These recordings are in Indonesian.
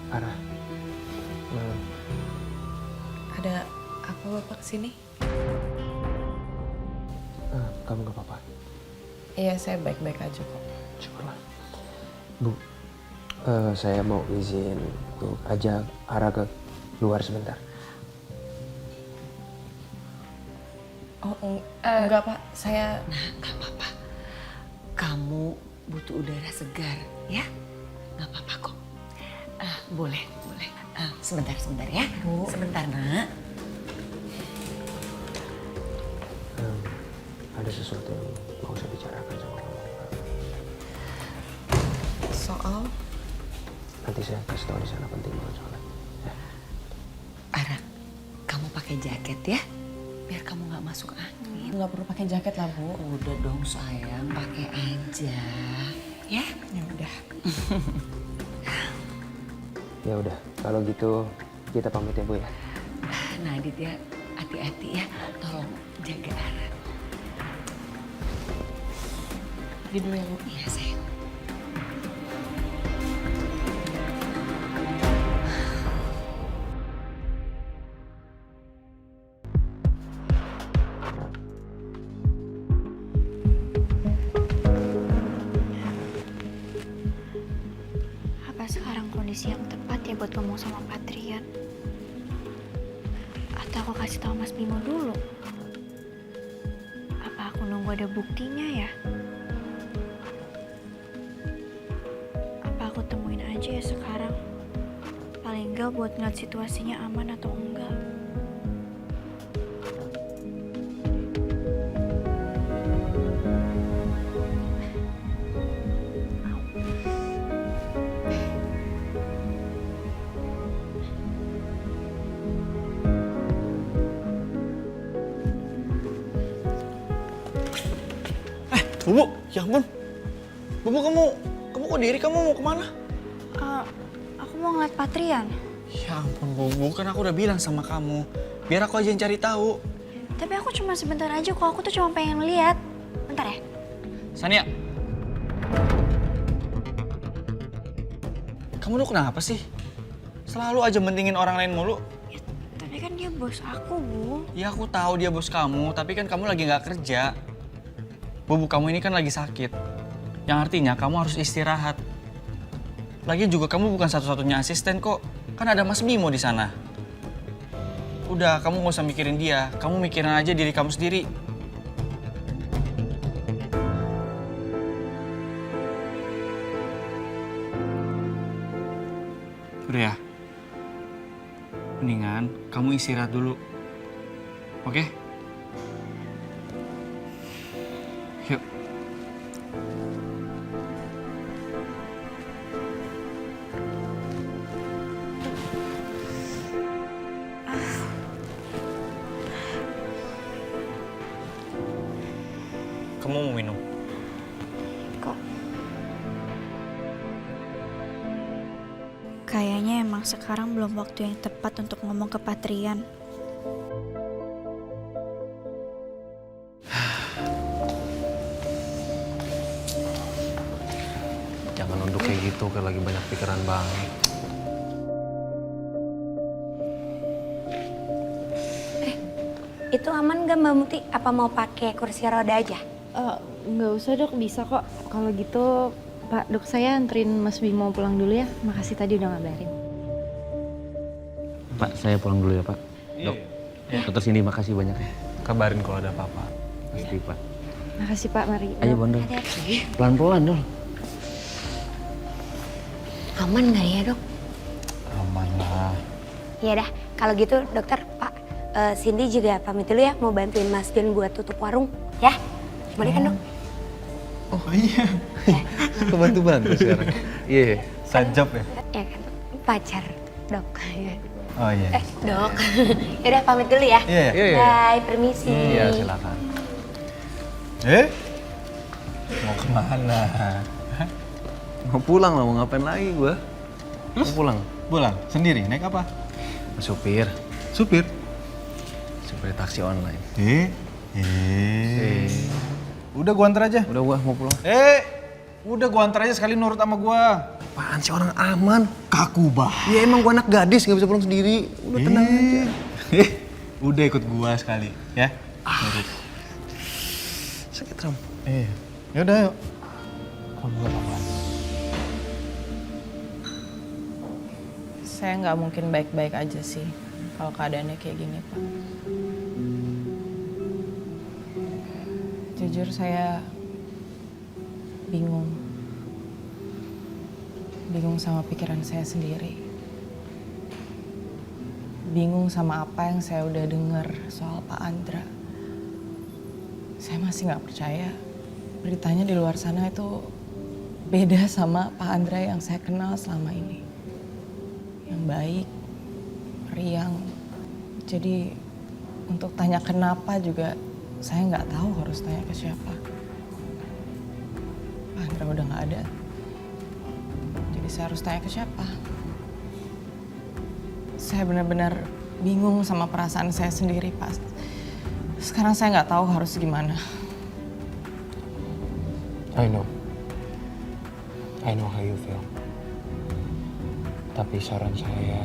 Ara. Ada apa Bapak kesini? Kamu gak apa-apa? Iya, saya baik-baik aja kok. Syukurlah. Bu, saya mau izin untuk ajak Ara ke luar sebentar. Oh, enggak Pak, saya... Nah, gak apa-apa. Kamu butuh udara segar, ya? Gak apa-apa kok. Boleh. Sebentar ya. Bu. Sebentar, Nak. Ada sesuatu yang mau saya bicarakan sama kamu. Soal... Nanti saya kasih tahu di sana, penting banget soalnya. Ya. Ara, kamu pakai jaket ya? Biar kamu gak masuk angin. Nggak perlu pakai jaket lah Bu. Udah dong sayang, pakai aja. Ya? Ya udah. Ya udah, kalau gitu kita pamit ya Bu ya. Nah Adit ya, hati-hati ya. Tolong jaga Ara. Di dulu ya Bu. Iya sayang. Apa sekarang kondisi yang tepat ya buat ngomong sama Patrian? Atau aku kasih tahu Mas Bimo dulu? Apa aku nunggu ada buktinya ya? Apa aku temuin aja ya sekarang? Paling enggak buat ngeliat situasinya aman atau enggak. Bubu, ya ampun. Bubu, kamu kok diri, kamu mau kemana? Aku mau ngeliat Patrian. Ya ampun Bubu, kan aku udah bilang sama kamu. Biar aku aja yang cari tahu. Tapi aku cuma sebentar aja kok, aku tuh cuma pengen lihat. Bentar ya. Sania. Kamu tuh kenapa sih? Selalu aja mentingin orang lain mulu. Ya, tapi kan dia bos aku, Bu. Ya aku tahu dia bos kamu, tapi kan kamu lagi nggak kerja. Bubu, kamu ini kan lagi sakit. Yang artinya kamu harus istirahat. Lagian juga kamu bukan satu-satunya asisten kok. Kan ada Mas Bimo di sana. Udah, kamu nggak usah mikirin dia. Kamu mikirin aja diri kamu sendiri. Udah ya. Mendingan kamu istirahat dulu. Oke? Yuk. Kamu mau minum? Kok? Kayaknya emang sekarang belum waktu yang tepat untuk ngomong ke Patrian. Jangan nunduk kayak gitu, kayak lagi banyak pikiran banget. Itu aman gak Mbak Muti? Apa mau pakai kursi roda aja? Nggak usah dok, bisa kok. Kalau gitu Pak dok, saya anterin Mas Bimo pulang dulu ya. Makasih tadi udah ngabarin. Pak, saya pulang dulu ya Pak. Dok, Dokter Cindy makasih banyak ya. Kabarin kalau ada apa-apa. Pasti Pak. Makasih Pak, mari. Ayo Dok. Bondol. Hati-hati. Pelan-pelan Dol. Aman gak ya dok? Aman lah. Ya dah, kalau gitu dokter, Pak, Cindy juga pamit dulu ya. Mau bantuin Mas John buat tutup warung, ya? Boleh kan dok? Oh iya. Kebantu-bantu sekarang. Iya. Sajab ya? Ya kan, pacar dok. Oh iya. Dok. Yaudah pamit dulu ya. Iya, iya. Bye, permisi. Iya, silakan. Mau kemana? Mau pulang lah, mau ngapain lagi gua? Terus? Mau pulang. Pulang? Sendiri? Naik apa? Supir. Supir? Supir taksi online. Udah gua antar aja. Udah gua mau pulang. Udah gua antar aja sekali nurut sama gua. Apaan sih orang aman? Kaku banget. Ya emang gua anak gadis nggak bisa pulang sendiri. Udah tenang aja. Udah ikut gua sekali, ya. Nurut. Sakit Ram. Ya udah yuk. Kamu nggak apa-apa. Saya nggak mungkin baik-baik aja sih kalau keadaannya kayak gini, Pak. Jujur saya bingung. Bingung sama pikiran saya sendiri. Bingung sama apa yang saya udah dengar soal Pak Andra. Saya masih nggak percaya beritanya di luar sana itu beda sama Pak Andra yang saya kenal selama ini. Yang baik, riang. Jadi untuk tanya kenapa juga saya nggak tahu harus tanya ke siapa. Pak Andra udah nggak ada. Jadi saya harus tanya ke siapa. Saya benar-benar bingung sama perasaan saya sendiri, Pak. Sekarang saya nggak tahu harus gimana. I know how you feel. Tapi saran saya,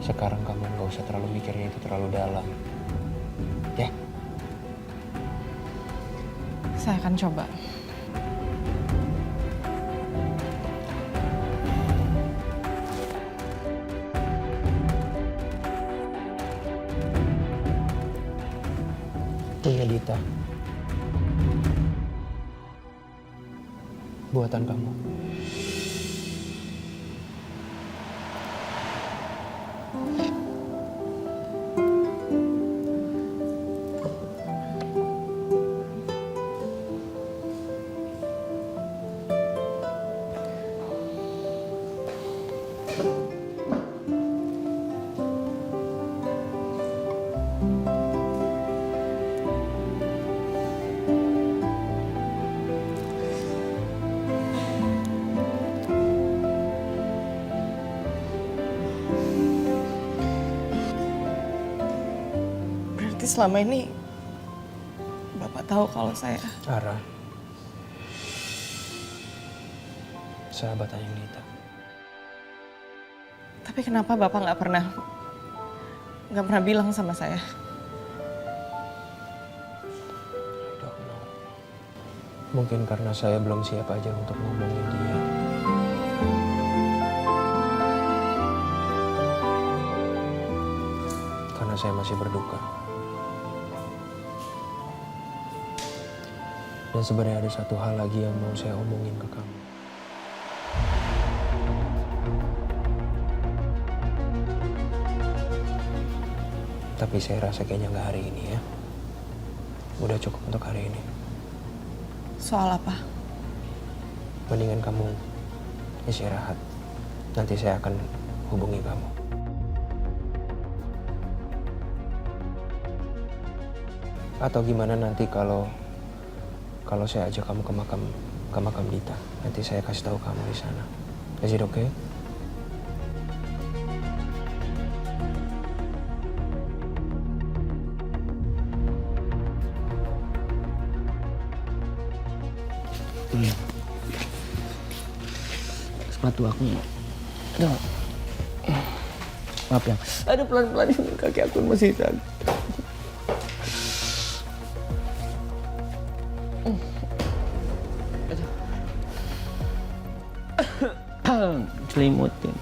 sekarang kamu nggak usah terlalu mikirnya itu terlalu dalam. Ya? Saya akan coba. Punya Dita. Buatan kamu. Berarti selama ini Bapak tahu kalau saya... Ara. Sahabat Ayang Dita. Tapi kenapa Bapak nggak pernah bilang sama saya? I don't know. Mungkin karena saya belum siap aja untuk ngomongin dia. Karena saya masih berduka. Dan sebenarnya ada satu hal lagi yang mau saya omongin ke kamu. Tapi saya rasa kayaknya nggak hari ini ya. Udah cukup untuk hari ini. Soal apa? Mendingan kamu istirahat. Nanti saya akan hubungi kamu. Atau gimana nanti kalau saya ajak kamu ke makam Dita. Nanti saya kasih tahu kamu di sana. Is it okay? Sepatu aku. Aduh. Maaf ya. Aduh pelan-pelan kaki aku masih sakit. Selimutin.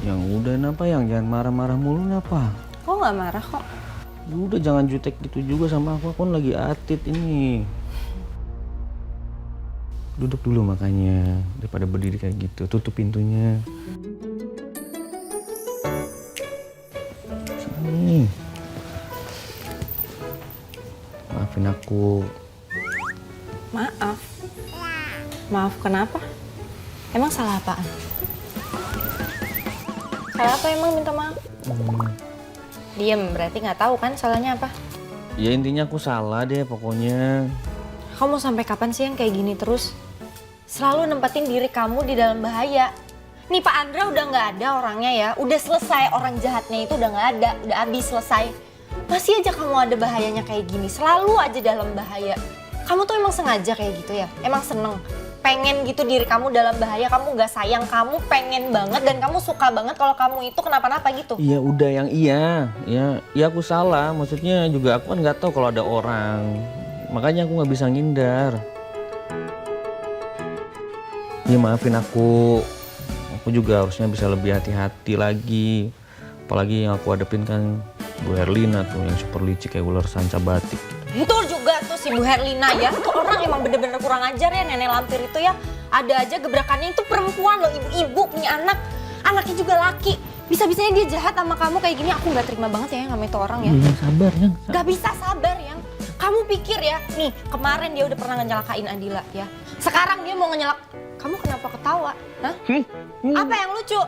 Yang udah napa yang jangan marah-marah mulu napa? Kok nggak marah kok? Udah jangan jutek gitu juga sama aku kan lagi atit ini. Duduk dulu makanya daripada berdiri kayak gitu. Tutup pintunya. Sini. Maafin aku. Maaf. Maaf kenapa? Emang salah apaan? Salah apa emang minta maaf? Diem, berarti nggak tahu kan salahnya apa? Ya intinya aku salah deh pokoknya. Kamu mau sampai kapan sih yang kayak gini terus? Selalu nempatin diri kamu di dalam bahaya. Nih Pak Andra udah nggak ada orangnya ya. Udah selesai, orang jahatnya itu udah nggak ada. Udah habis selesai. Masih aja kamu ada bahayanya kayak gini, selalu aja dalam bahaya. Kamu tuh emang sengaja kayak gitu ya? Emang seneng? Pengen gitu diri kamu dalam bahaya, kamu gak sayang, kamu pengen banget dan kamu suka banget kalau kamu itu kenapa-napa gitu? Iya udah yang iya, ya aku salah. Maksudnya juga aku kan nggak tahu kalau ada orang, makanya aku nggak bisa ngindar. Ya maafin aku juga harusnya bisa lebih hati-hati lagi. Apalagi yang aku hadapin kan Bu Herlina tuh yang super licik kayak ular sanca batik. Itu juga tuh si Bu Herlina ya, tuh orang emang bener-bener kurang ajar ya nenek lampir itu ya. Ada aja gebrakannya itu perempuan loh, ibu-ibu punya anak, anaknya juga laki. Bisa-bisanya dia jahat sama kamu kayak gini, aku gak terima banget ya sama itu orang ya. Iya sabar ya. Gak bisa sabar yang. Kamu pikir ya, nih kemarin dia udah pernah ngenyalakain Adila ya. Sekarang dia mau ngenyalak, kamu kenapa ketawa? Hah? Apa yang lucu?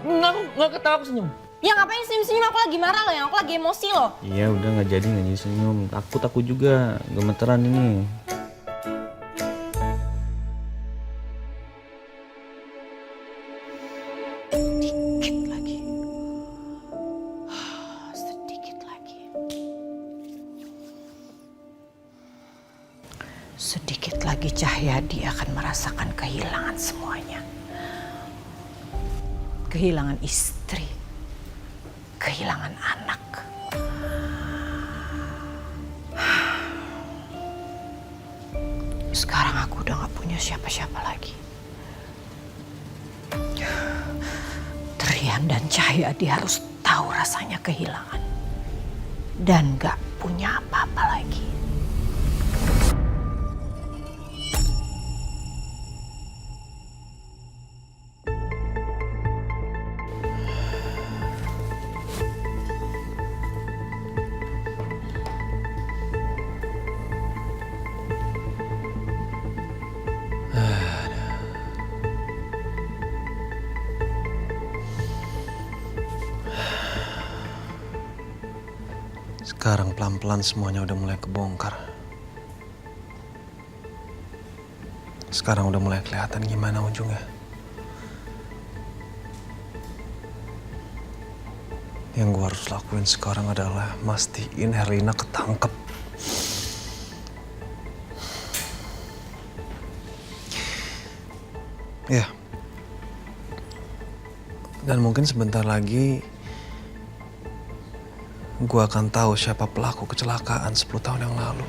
Nggak ketawa, aku senyum. Ya ngapain senyum-senyum, aku lagi marah loh, yang aku lagi emosi loh. Iya udah nggak jadi senyum. Takut juga, gemeteran ini. Sedikit lagi. Sedikit lagi. Sedikit lagi Cahyadi akan merasakan kehilangan semuanya. Kehilangan istri, kehilangan anak. Sekarang aku udah gak punya siapa-siapa lagi. Trian dan Cahyadi harus tahu rasanya kehilangan. Dan gak punya apa-apa lagi. Sekarang pelan-pelan semuanya udah mulai kebongkar. Sekarang udah mulai kelihatan gimana ujungnya. Yang gue harus lakuin sekarang adalah mastiin Herlina ketangkep. Ya. Dan mungkin sebentar lagi gue akan tahu siapa pelaku kecelakaan 10 tahun yang lalu.